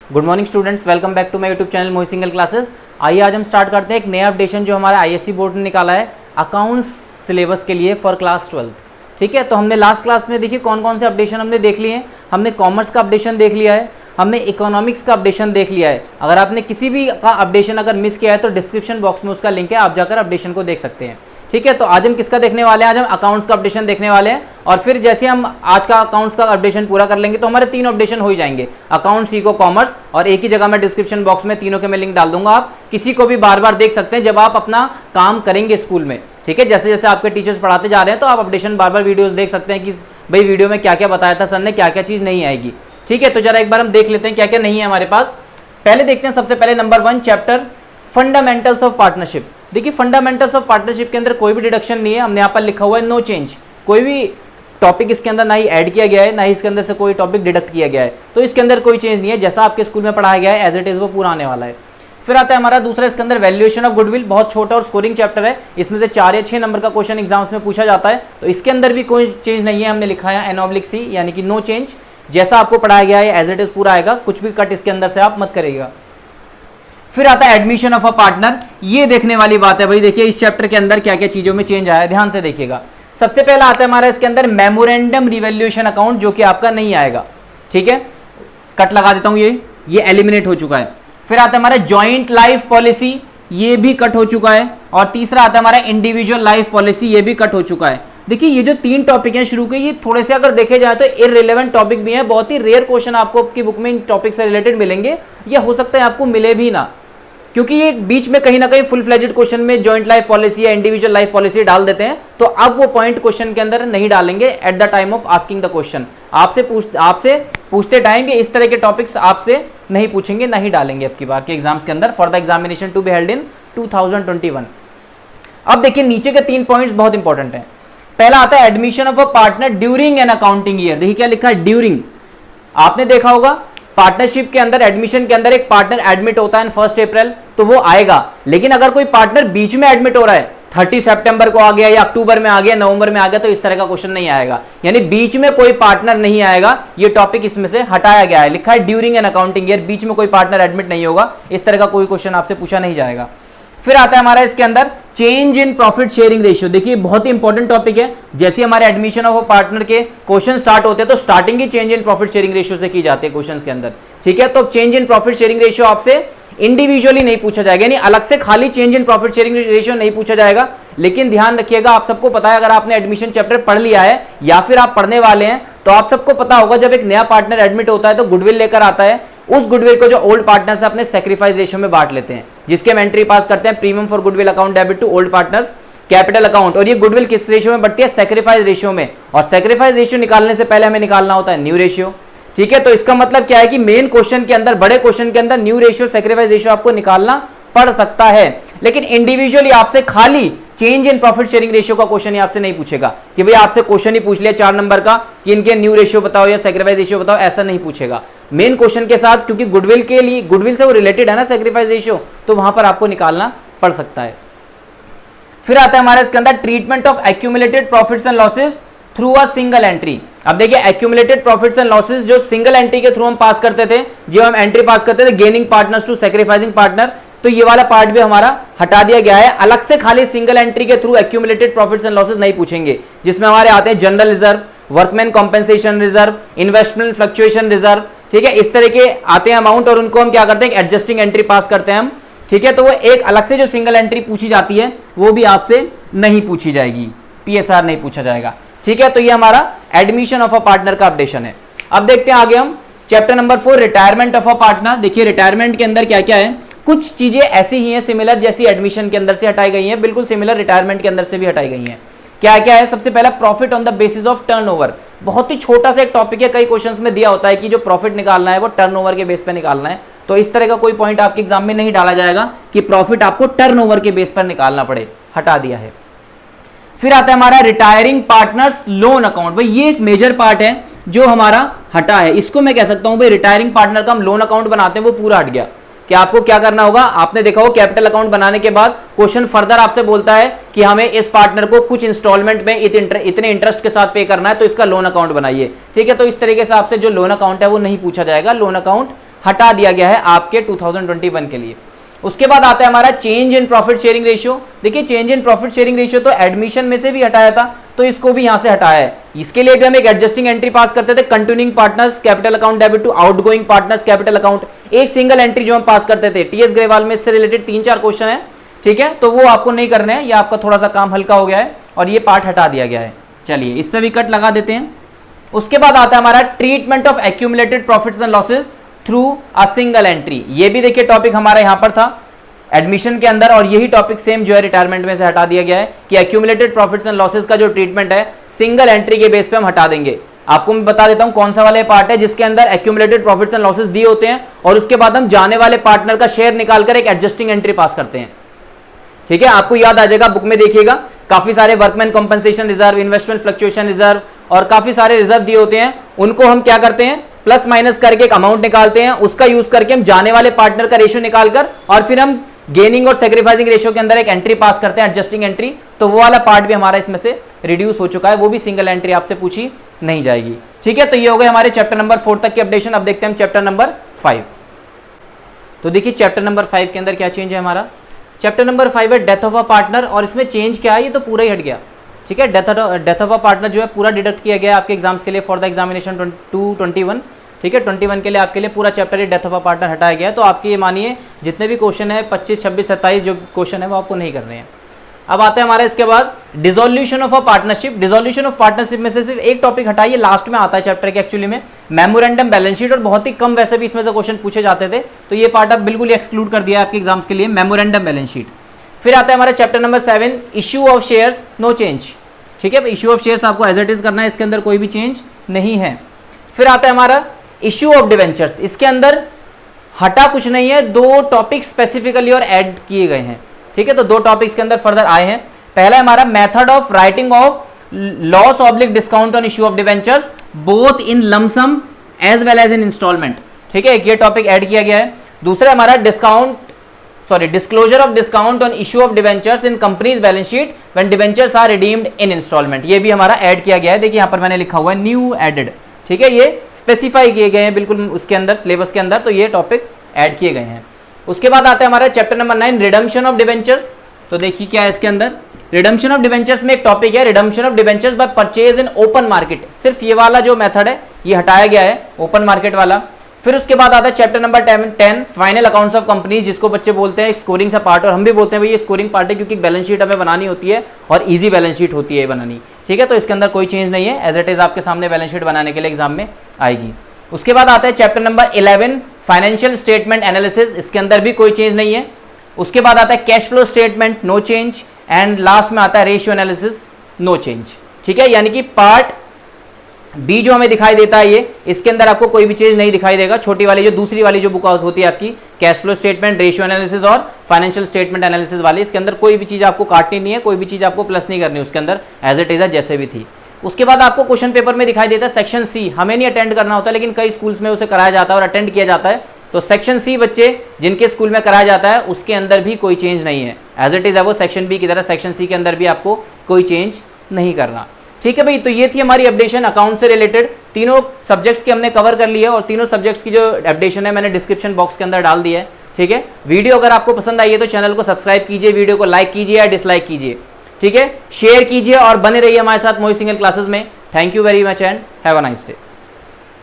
Good morning students, welcome back to my YouTube channel Mohit Singal classes. आइए आज हम start करते हैं एक नया अपडेशन जो हमारा आईएससी बोर्ड ने निकाला है अकाउंट्स सिलेबस के लिए फॉर क्लास 12। ठीक है, तो हमने लास्ट क्लास में देखिए कौन कौन से अपडेशन हमने देख लिए हैं। हमने कॉमर्स का अपडेशन देख लिया है, हमने इकोनॉमिक्स का अपडेशन देख लिया है। अगर आपने किसी भी का अपडेशन अगर मिस किया है तो डिस्क्रिप्शन बॉक्स में उसका लिंक है, आप जाकर अपडेशन को देख सकते हैं। ठीक है, तो आज हम किसका देखने वाले हैं? आज हम अकाउंट्स का अपडेशन देखने वाले हैं और फिर जैसे हम आज का अकाउंट्स का अपडेशन पूरा कर लेंगे तो हमारे तीनों अपडेशन हो ही जाएंगे, अकाउंट्स, इको, कॉमर्स। और एक ही जगह में डिस्क्रिप्शन बॉक्स में तीनों के मैं लिंक डाल दूंगा, आप किसी को भी बार बार देख सकते हैं जब आप अपना काम करेंगे स्कूल में। ठीक है, जैसे जैसे आपके टीचर्स पढ़ाते जा रहे हैं तो आप अपडेशन बार बार वीडियोस देख सकते हैं कि भाई वीडियो में क्या क्या बताया था सर ने, क्या क्या चीज़ नहीं आएगी। ठीक है, तो जरा एक बार हम देख लेते हैं क्या क्या नहीं है हमारे पास। पहले देखते हैं सबसे पहले number 1 chapter fundamentals of partnership. देखिए फंडामेंटल्स ऑफ पार्टनरशिप के अंदर कोई भी डिडक्शन नहीं है, हमने यहाँ पर लिखा हुआ है नो चेंज। कोई भी टॉपिक इसके अंदर ना ही ऐड किया गया है ना ही इसके अंदर से कोई टॉपिक डिडक्ट किया गया है, तो इसके अंदर कोई चेंज नहीं है। जैसा आपके स्कूल में पढ़ाया गया है एज इट इज वो पूरा आने वाला है। फिर आता है हमारा दूसरा, इसके अंदर वैल्यूएशन ऑफ गुडविल। बहुत छोटा और स्कोरिंग चैप्टर है, इसमें से 4 या 6 नंबर का क्वेश्चन एग्जाम्स में पूछा जाता है, तो इसके अंदर भी कोई चेंज नहीं है। हमने लिखा है N/C यानी कि नो चेंज। जैसा आपको पढ़ाया गया है एज इट इज पूरा आएगा, कुछ भी कट इसके अंदर से आप मत करिएगा। फिर आता है एडमिशन ऑफ अ पार्टनर। ये देखने वाली बात है भाई, देखिए इस चैप्टर के अंदर क्या क्या चीजों में चेंज आया है, ध्यान से देखिएगा। सबसे पहला आता है हमारा इसके अंदर मेमोरेंडम रिवैल्यूएशन अकाउंट, जो कि आपका नहीं आएगा। ठीक है, कट लगा देता हूं, ये एलिमिनेट हो चुका है। फिर आता है हमारा जॉइंट लाइफ पॉलिसी, ये भी कट हो चुका है। और तीसरा आता है हमारा इंडिविजुअल लाइफ पॉलिसी, ये भी कट हो चुका है। देखिए ये जो 3 टॉपिक हैं शुरू के, ये थोड़े से अगर देखे जाए तो इररिलेवेंट टॉपिक भी है। बहुत ही रेयर क्वेश्चन आपको आपकी बुक में इन टॉपिक से रिलेटेड मिलेंगे, या हो सकता है आपको मिले भी ना, क्योंकि ये बीच में कहीं ना कहीं फुल फ्लेजेड क्वेश्चन में जॉइंट लाइफ पॉलिसी या इंडिविजुअल लाइफ पॉलिसी डाल देते हैं, तो अब वो पॉइंट क्वेश्चन के अंदर नहीं डालेंगे at the time of asking the question. आपसे पूछते टाइम ये इस तरह के टॉपिक्स आपसे नहीं पूछेंगे, नहीं डालेंगे आपकी बार के एग्जाम्स के अंदर for the examination to be held in 2021। अब देखिए नीचे के 3 पॉइंट्स बहुत इंपॉर्टेंट है। पहला आता है admission of a partner during an accounting year. देखिए क्या लिखा है, ड्यूरिंग। आपने देखा होगा पार्टनरशिप के अंदर एडमिशन के अंदर एक पार्टनर एडमिट होता है 1 अप्रैल, तो वो आएगा। लेकिन अगर कोई पार्टनर बीच में एडमिट हो रहा है, 30 सितंबर को आ गया या अक्टूबर में आ गया, नवंबर में आ गया, तो इस तरह का क्वेश्चन नहीं आएगा। यानी बीच में कोई पार्टनर नहीं आएगा, ये टॉपिक इसमें से हटाया गया है। लिखा है ड्यूरिंग एन अकाउंटिंग ईयर, बीच में कोई पार्टनर एडमिट नहीं होगा, इस तरह का कोई क्वेश्चन आपसे पूछा नहीं जाएगा। फिर आता है हमारा इसके अंदर change in profit sharing ratio. देखिए बहुत ही इंपॉर्टेंट टॉपिक है। जैसे हमारे एडमिशन ऑफ अ पार्टनर के क्वेश्चन स्टार्ट होते हैं तो starting he change in profit sharing ratio से की जाती है क्वेश्चंस के अंदर। ठीक है, तो change in profit sharing ratio आपसे इंडिविजुअली नहीं पूछा जाएगा, यानी अलग से खाली change in profit sharing ratio नहीं पूछा जाएगा। लेकिन ध्यान रखिएगा, आप सबको पता है, अगर आपने एडमिशन चैप्टर पढ़ लिया है या फिर आप पढ़ने वाले हैं तो आप सबको पता होगा जब एक नया पार्टनर एडमिट होता है तो गुडविल लेकर आता है। उस गुडविल को जो ओल्ड पार्टनर्स अपने सैक्रिफाइस रेशियो में बांट लेते हैं, जिसके हम एंट्री पास करते हैं premium for goodwill account debit to old partners capital account. और ये गुडविल किस रेशियो में बढ़ती है? सैक्रिफाइस रेशियो में। और सैक्रिफाइस रेशियो निकालने से पहले हमें निकालना होता है न्यू रेशियो। ठीक है, तो इसका मतलब क्या है कि मेन क्वेश्चन के अंदर, बड़े क्वेश्चन के अंदर न्यू रेशियो, सैक्रिफाइस रेशियो आपको निकालना पड़ सकता है। लेकिन इंडिविजुअली आपसे खाली change in profit sharing ratio का क्वेश्चन ही आपसे नहीं पूछेगा कि भाई आपसे क्वेश्चन ही पूछ लिया 4 नंबर का कि इनके न्यू रेशियो बताओ या सैक्रिफाइस रेशियो बताओ, ऐसा नहीं पूछेगा। मेन क्वेश्चन के साथ, क्योंकि गुडविल के लिए, गुडविल से वो रिलेटेड है ना सैक्रिफाइस रेशियो, तो वहां पर आपको निकालना पड़ सकता है। फिर आता है हमारे इसके अंदर treatment of accumulated profits and losses through a single entry. अब देखिए एक्यूमुलेटेड प्रॉफिट्स एंड लॉसेस जो सिंगल एंट्री के थ्रू हम पास करते थे, जब हम एंट्री पास करते थे gaining partners to sacrificing partner, तो ये वाला पार्ट भी हमारा हटा दिया गया है। अलग से खाली सिंगल एंट्री के through accumulated profits and losses नहीं पूछेंगे, जिसमें हमारे आते हैं general reserve, workman compensation reserve, investment fluctuation reserve. ठीक है, इस तरह के आते हैं अमाउंट और उनको हम क्या करते हैं, एडजस्टिंग एंट्री पास करते हैं हम। ठीक है, तो वो एक अलग से जो सिंगल एंट्री पूछी जाती है वो भी आपसे नहीं पूछी जाएगी, PSR नहीं पूछा जाएगा। ठीक है, तो ये हमारा एडमिशन ऑफ अ पार्टनर का अपडेशन है। अब देखते हैं आगे हम chapter number 4 retirement of a partner. देखिए रिटायरमेंट के अंदर क्या क्या है, कुछ चीजें ऐसी ही हैं सिमिलर जैसी एडमिशन के अंदर से हटाई गई हैं, बिल्कुल सिमिलर रिटायरमेंट के अंदर से भी हटाई गई हैं। क्या क्या है? सबसे पहला profit on the basis of turnover. बहुत ही छोटा सा एक टॉपिक है, कई क्वेश्चंस में दिया होता है कि जो प्रॉफिट निकालना है वो टर्नओवर के बेस पर निकालना है, तो इस तरह का कोई पॉइंट आपके एग्जाम में नहीं डाला जाएगा कि प्रॉफिट आपको टर्नओवर के बेस पर निकालना पड़े, हटा दिया है। फिर आता है हमारा रिटायरिंग पार्टनर्स लोन अकाउंट। भाई ये एक मेजर पार्ट है जो हमारा हटा है, इसको मैं कह सकता हूं भाई रिटायरिंग पार्टनर का हम लोन अकाउंट बनाते हैं वो पूरा हट गया। कि आपको क्या करना होगा, आपने देखा हो कैपिटल अकाउंट बनाने के बाद क्वेश्चन फर्दर आपसे बोलता है कि हमें इस पार्टनर को कुछ इंस्टॉलमेंट में इतने इंटरेस्ट के साथ पे करना है, तो इसका लोन अकाउंट बनाइए। ठीक है, तो इस तरीके से आपसे जो लोन अकाउंट है वो नहीं पूछा जाएगा, लोन अकाउंट हटा दिया गया है आपके 2021 के लिए। उसके बाद आता है हमारा change in profit sharing ratio. देखिए change in profit sharing ratio तो एडमिशन में से भी हटाया था, तो इसको भी यहां से हटाया है। इसके लिए भी हम एक एडजस्टिंग एंट्री पास करते थे, continuing partners capital account debit to outgoing partners capital account, एक सिंगल एंट्री जो हम पास करते थे। टीएस ग्रेवाल में इससे रिलेटेड 3-4 क्वेश्चन है, ठीक है, तो वो आपको नहीं करने हैं, ये आपका थोड़ा सा काम हल्का हो गया है और ये पार्ट हटा दिया गया है। चलिए इस पे भी कट लगा देते हैं। उसके बाद आता है हमारा treatment of accumulated profits and losses through a single entry. ये भी देखिए टॉपिक हमारा यहां पर था एडमिशन के अंदर, और यही टॉपिक सेम जो है रिटायरमेंट में से हटा दिया गया है कि एक्यूमुलेटेड प्रॉफिट्स एंड लॉसेस का जो ट्रीटमेंट है सिंगल एंट्री के बेस पे हम हटा देंगे। आपको मैं बता देता हूं कौन सा वाला पार्ट है जिसके अंदर एक्यूमुलेटेड प्रॉफिट्स एंड लॉसेस दिए होते हैं और उसके बाद हम जाने वाले पार्टनर का शेयर निकालकर एक एडजस्टिंग एंट्री पास करते हैं। ठीक है, आपको याद आ जाएगा, बुक में देखिएगा काफी सारे workman compensation reserve, investment fluctuation reserve और काफी सारे रिजर्व दिए होते हैं। उनको हम क्या करते हैं, प्लस माइनस करके एक अमाउंट निकालते हैं, उसका यूज करके हम जाने वाले पार्टनर का रेशियो निकालकर और फिर हम गेनिंग और सेक्रीफाइसिंग रेशियो के अंदर एक एंट्री पास करते हैं, एडजस्टिंग एंट्री। तो वो वाला पार्ट भी हमारा इसमें से रिड्यूस हो चुका है, वो भी सिंगल एंट्री आपसे पूछी नहीं जाएगी। ठीक है, तो ये हो गए हमारे चैप्टर नंबर 4 तक की अपडेशन। अब देखते हैं हम चैप्टर नंबर 5। तो देखिए चैप्टर नंबर 5 के अंदर क्या चेंज है हमारा। चैप्टर नंबर 5 है डेथ ऑफ अ पार्टनर, और इसमें चेंज क्या है, ये तो पूरा ही हट गया। ठीक है, डेथ ऑफ अ पार्टनर जो है पूरा डिडक्ट किया गया आपके एग्जाम्स के लिए फॉर द एग्जामिनेशन 2021। ठीक है, 21 के लिए आपके लिए पूरा chapter death of a partner हटाया गया है। तो आपके ये मानिए जितने भी क्वेश्चन है 25, 26, 27 जो क्वेश्चन है वो आपको नहीं करने हैं। अब आता है हमारा इसके बाद dissolution of a partnership. Dissolution of partnership में से सिर्फ एक टॉपिक हटाइए, लास्ट में आता है चैप्टर के एक्चुअली में, मेमोरेंडम बैलेंस शीट, और बहुत ही कम वैसे भी इसमें से क्वेश्चन पूछे जाते थे, तो ये पार्ट अब बिल्कुल एक्सक्लूड कर दिया है आपके एग्जाम्स के लिए, मेमोरेंडम बैलेंस शीट। फिर आता है हमारा chapter number 7 issue of shares, no change. ठीक है, इश्यू ऑफ शेयर्स आपको एज इट इज करना है, इसके अंदर कोई भी चेंज नहीं है। फिर आता है हमारा इश्यू ऑफ डिवेंचर्स, इसके अंदर हटा कुछ नहीं है, 2 टॉपिक स्पेसिफिकली और ऐड किए गए हैं। ठीक है, तो 2 टॉपिक्स के अंदर फर्दर आए हैं। पहला हमारा method of writing off loss oblique discount on issue of debentures both in lump sum as well as in instalment. ठीक है, ये टॉपिक ऐड किया गया है। दूसरा हमारा disclosure of discount on issue of debentures in companies balance sheet when debentures are redeemed in instalment, ये भी हमारा ऐड किया गया है। देखिए यहां पर मैंने लिखा हुआ है न्यू एडेड। ठीक है, ये स्पेसिफाई किए गए हैं बिल्कुल उसके अंदर, सिलेबस के अंदर, तो ये टॉपिक ऐड किए गए हैं। उसके बाद आता है हमारा chapter number 9 redemption of debentures. तो देखिए क्या है इसके अंदर, रिडम्पशन ऑफ डिवेंचर्स में एक टॉपिक है redemption of debentures by purchase in open market. सिर्फ ये वाला जो मेथड है ये हटाया गया है, ओपन मार्केट वाला। फिर उसके बाद आता है chapter number 10 final accounts of companies, जिसको बच्चे बोलते हैं एक स्कोरिंग सा पार्ट, और हम भी बोलते हैं भाई ये स्कोरिंग पार्ट है क्योंकि बैलेंस शीट हमें बनानी होती है और इजी बैलेंस शीट होती है बनानी। ठीक है, तो इसके अंदर कोई चेंज नहीं है, एज इट इज आपके सामने बैलेंस शीट बनाने के लिए एग्जाम में आएगी। उसके बाद आता है chapter number 11 financial statement analysis, इसके अंदर भी कोई चेंज नहीं है। उसके बाद आता है cash flow statement, no change, and last में आता है रेशियो एनालिसिस, नो चेंज। ठीक है, यानी कि पार्ट बी जो हमें दिखाई देता है ये, इसके अंदर आपको कोई भी चेंज नहीं दिखाई देगा। छोटी वाली जो दूसरी वाली जो बुक होती है आपकी cash flow statement, ratio analysis और फाइनेंशियल स्टेटमेंट एनालिसिस वाली, इसके अंदर कोई भी चीज आपको काटनी नहीं है, कोई भी चीज आपको प्लस नहीं करनी, उसके अंदर एज इट इज है जैसे भी थी। उसके बाद आपको क्वेश्चन पेपर में दिखाई देता है सेक्शन सी, हमें नहीं अटेंड करना होता लेकिन कई स्कूल्स में उसे कराया जाता है और अटेंड किया जाता है। तो सेक्शन सी बच्चे जिनके स्कूल में कराया जाता है उसके अंदर भी कोई चेंज नहीं है, एज इट इज है वो सेक्शन बी की तरह, सेक्शन सी के अंदर भी आपको कोई चेंज नहीं करना। ठीक है भाई, तो ये थी हमारी अपडेशन अकाउंट से रिलेटेड, तीनों सब्जेक्ट्स की हमने कवर कर लिया और तीनों सब्जेक्ट्स की जो अपडेशन है मैंने डिस्क्रिप्शन बॉक्स के अंदर डाल दिया है। ठीक है, वीडियो अगर आपको पसंद आई है तो चैनल को सब्सक्राइब कीजिए, वीडियो को लाइक कीजिए या डिसलाइक कीजिए। ठीक है, शेयर कीजिए और बने रहिए हमारे साथ मोहित सिंगल क्लासेस में। Thank you very much and have a nice day.